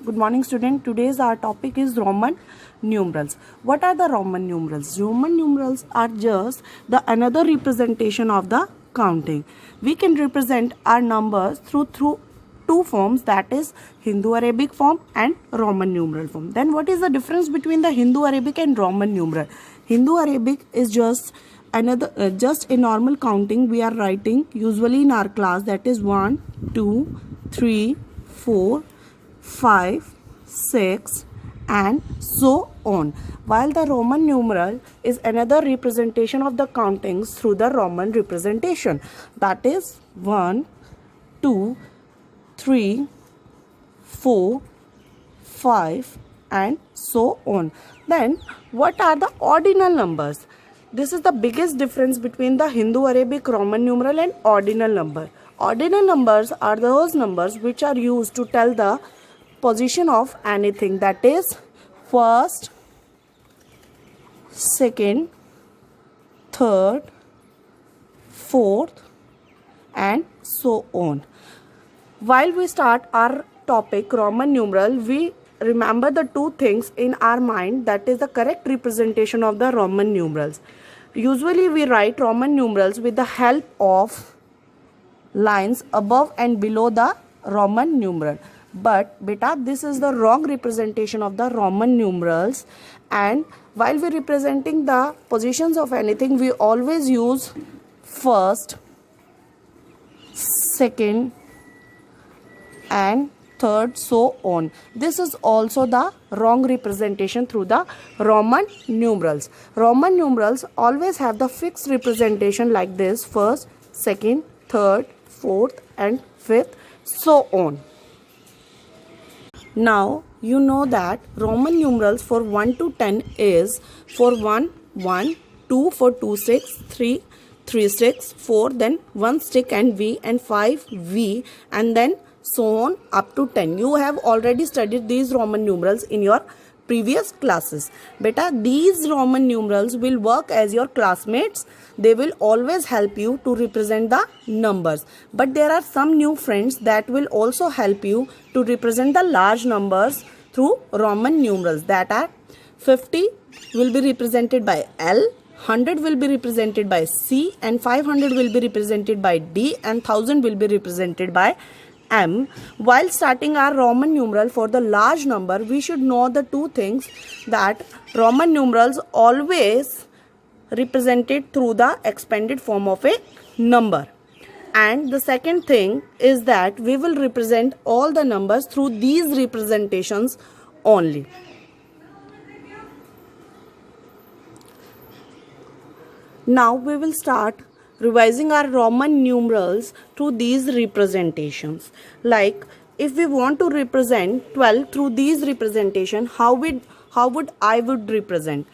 Good morning, student. Today's our topic is Roman numerals. What are the Roman numerals? Roman numerals are just the another representation of the counting. We can represent our numbers through two forms, that is Hindu Arabic form and Roman numeral form. Then what is the difference between the Hindu Arabic and Roman numeral? Hindu Arabic is just another just a normal counting we are writing usually in our class, that is 1 2 3 4 5 6 and so on, while the Roman numeral is another representation of the countings through the Roman representation, that is 1 2 3 4 5 and so on. Then what are the ordinal numbers? This is the biggest difference between the Hindu Arabic Roman numeral and ordinal number. Ordinal numbers are those numbers which are used to tell the position of anything, that is first, second, third, fourth and so on. While we start our topic Roman numeral, we remember the two things in our mind, that is the correct representation of the Roman numerals. Usually we write Roman numerals with the help of lines above and below the Roman numeral. But beta, this is the wrong representation of the Roman numerals, and while we representing the positions of anything, we always use first, second and third, so on. This is also the wrong representation through the Roman numerals. Roman numerals always have the fixed representation like this: first, second, third, fourth and fifth, so on. Now you know that Roman numerals for 1 to 10 is for 1 1, 2 for 2 sticks, 3 3 sticks, 4 then 1 stick and V, and 5 V, and then so on up to 10. You have already studied these Roman numerals in your previous classes. Beta, these Roman numerals will work as your classmates. They will always help you to represent the numbers. But there are some new friends that will also help you to represent the large numbers through Roman numerals, that are 50 will be represented by L, 100 will be represented by C, and 500 will be represented by D, and 1000 will be represented by M. While starting our Roman numeral for the large number, we should know the two things, that Roman numerals always represented through the expanded form of a number, and the second thing is that we will represent all the numbers through these representations only. Now we will start revising our Roman numerals through these representations. Like if we want to represent 12 through these representation, how would I represent?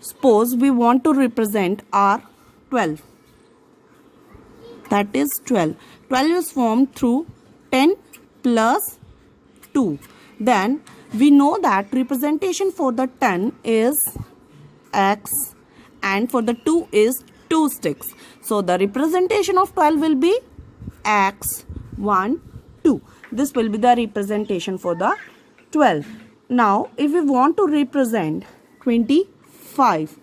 Suppose we want to represent our 12. That is 12. 12 is formed through 10 plus 2. Then we know that representation for the 10 is X and for the 2 is 2 sticks. So the representation of 12 will be X 1 2. This will be the representation for the 12. Now if we want to represent 25,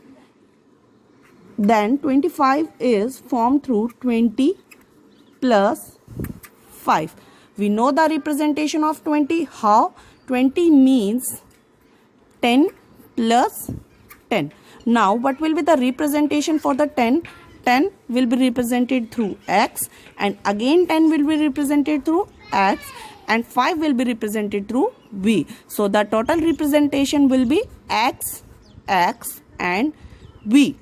then 25 is formed through 20 plus 5. We know the representation of 20. How? 20 means 10 plus 10. Now what will be the representation for the 10? 10 will be represented through X, and again 10 will be represented through X, and 5 will be represented through V. So the total representation will be X, X and V.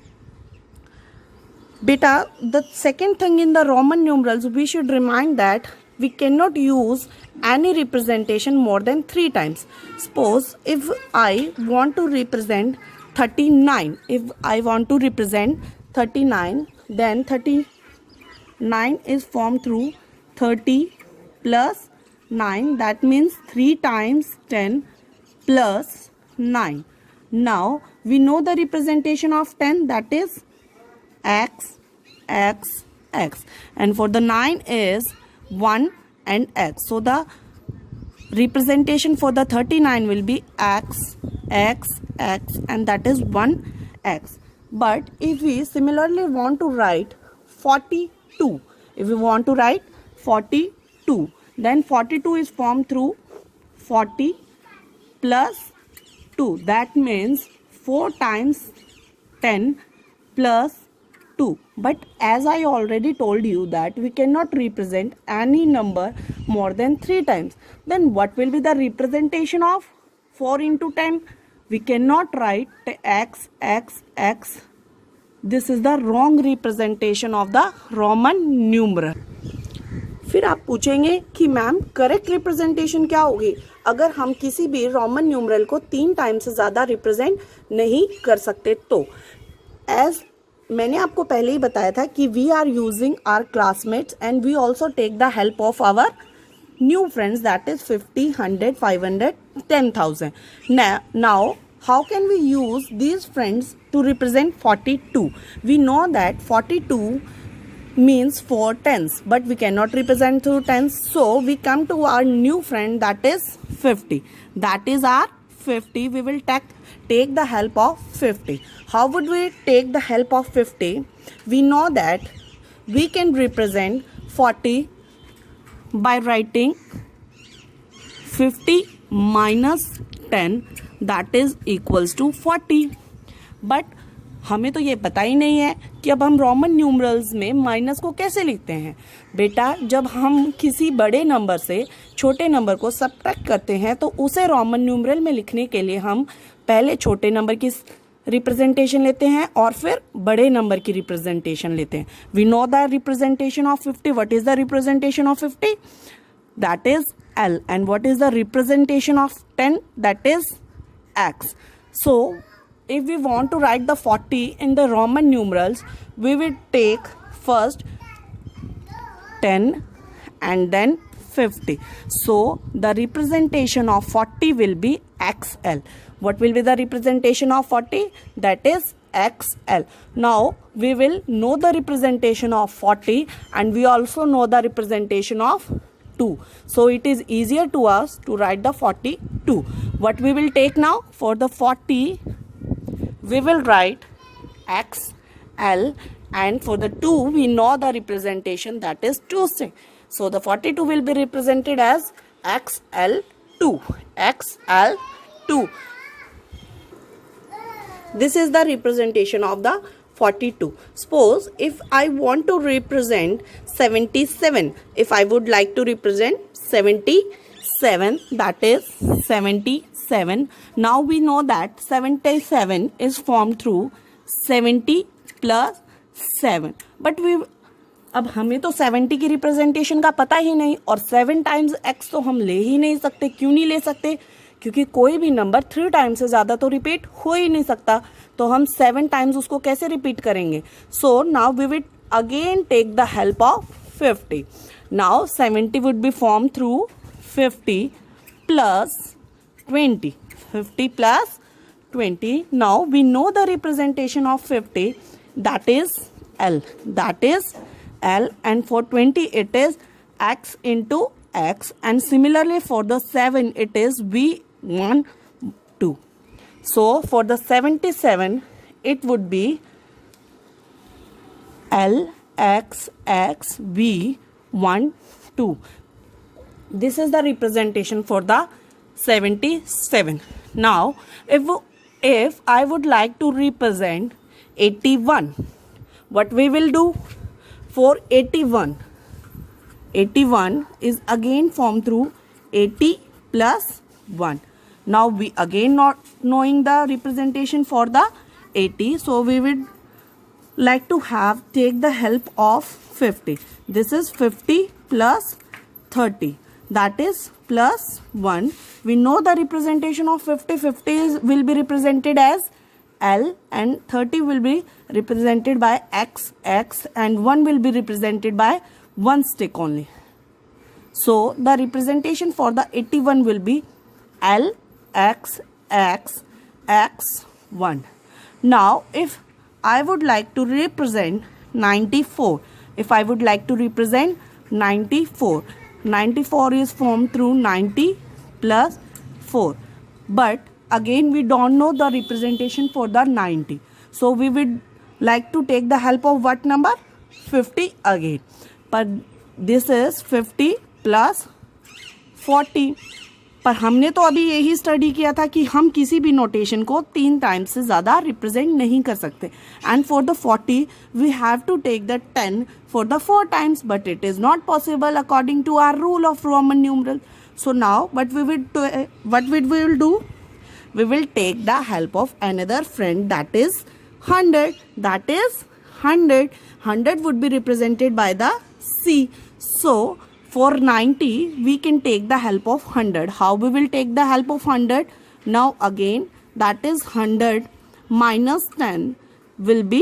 Beta, the second thing in the Roman numerals, we should remind that we cannot use any representation more than 3 times. Suppose if I want to represent 39, then 39 is formed through 30 plus 9, that means 3 times 10 plus 9. Now we know the representation of 10, that is X, X, X, and for the 9 is 1 and X. So the representation for the 39 will be x, x, x, and that is 1x. But if we similarly want to write 42, if we want to write 42, then 42 is formed through 40 plus 2. That means 4 times 10 plus 2. But as I already told you that we cannot represent any number more than 3 times. Then what will be the representation of 4 into 10? We cannot write x, x, x. This is the wrong representation of the Roman numeral. फिर आप पूछेंगे कि ma'am correct representation क्या होगी अगर हम किसी भी रोमन न्यूमरल को 3 टाइम से ज़्यादा रिप्रेजेंट नहीं कर सकते तो एज मैंने आपको पहले ही बताया था कि we are using our classmates and we also take the help of our new friends that is 50, 100, 500, 10,000. Now how can we use these friends to represent 42? We know that 42 means 4 tens, but we cannot represent through tens, so we come to our new friend that is 50. That is our 50. We will take the help of 50. How would we take the help of 50? We know that we can represent 40 by writing 50 minus 10, that is equals to 40. But हमें तो ये पता ही नहीं है कि अब हम Roman numerals में माइनस को कैसे लिखते हैं. बेटा जब हम किसी बड़े नंबर से छोटे नंबर को सब्ट्रैक्ट करते हैं तो उसे रोमन न्यूमरल में लिखने के लिए हम पहले छोटे नंबर की रिप्रेजेंटेशन लेते हैं और फिर बड़े नंबर की रिप्रेजेंटेशन लेते हैं. We know the representation of 50. What is the representation of 50? That is L. And what is the representation of 10? That is X. So if we want to write the 40 in the Roman numerals, we will take first 10 and then 50. So the representation of 40 will be XL. What will be the representation of 40? That is XL. Now we will know the representation of 40 and we also know the representation of 2. So it is easier to us to write the 42. What we will take now? For the 40, we will write XL, and for the 2, we know the representation, that is 2. So the 42 will be represented as XL2. XL2. This is the representation of the 42. Suppose if I want to represent 77, if I would like to represent 77, that is 77. Now we know that 77 is formed through 70 plus 7. But अब हमें तो 70 की representation का पता ही नहीं और 7 times x तो हम ले ही नहीं सकते. क्यों नहीं ले सकते? क्योंकि कोई भी नंबर 3 टाइम्स से ज़्यादा तो रिपीट हो ही नहीं सकता. तो हम 7 टाइम्स उसको कैसे रिपीट करेंगे? So now we will again take the help of 50. Now 70 would be form through 50 plus 20. 50 plus 20. Now we know the representation of 50, that is L. That is L, and for 20 it is x into x, and similarly for the 7 it is V1 2. So for the 77 it would be L x x V1 2. This is the representation for the 77. Now if I would like to represent 81, what we will do? For 81 is again formed through 80 plus 1. Now we again not knowing the representation for the 80, so we would like to take the help of 50. This is 50 plus 30, that is plus 1. We know the representation of 50. 50 will be represented as L, and 30 will be represented by x, and 1 will be represented by 1 stick only. So the representation for the 81 will be L x x x 1. Now if I would like to represent 94, if I would like to represent 94, 94 is formed through 90 plus 4. But again we don't know the representation for the 90. So we would like to take the help of what number? 50 again. But this is 50 plus 40. पर हमने तो अभी यही study किया था कि हम किसी भी नोटेशन को 3 टाइम्स से ज़्यादा रिप्रेजेंट नहीं कर सकते. And for the 40 we have to take the 10 for the 4 times, but it is not possible according to our rule of Roman numeral. So now what we will do, we will take the help of another friend, that is 100. That is 100 would be represented by the C. So for 90 we can take the help of 100. How we will take the help of 100? Now again that is 100 minus 10 will be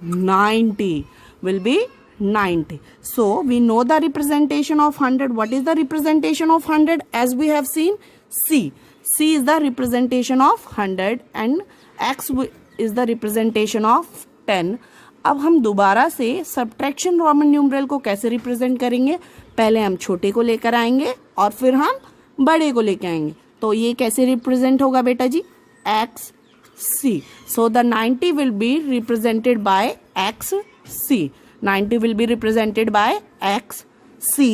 90. So we know the representation of 100. What is the representation of 100? As we have seen, C is the representation of 100 and X is the representation of 10. अब हम दोबारा से subtraction Roman numeral को कैसे represent करेंगे? पहले हम छोटे को लेकर आएंगे और फिर हम बड़े को लेकर आएंगे. तो ये कैसे रिप्रेजेंट होगा बेटा जी? X C. So the 90 will be represented by X C. 90 will be represented by XC.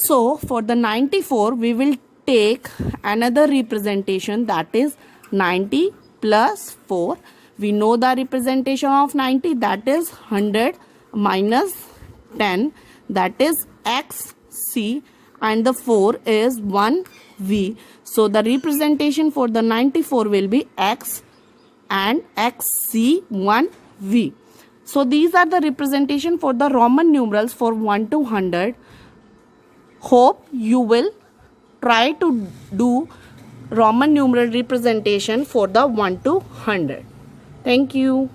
So for the 94 we will take another representation, that is 90 plus 4. We know the representation of 90, that is 100 minus 10, that is XC, and the 4 is 1V. So the representation for the 94 will be X and XC 1V. So these are the representation for the Roman numerals for 1 to 100. Hope you will try to do Roman numeral representation for the 1 to 100. Thank you.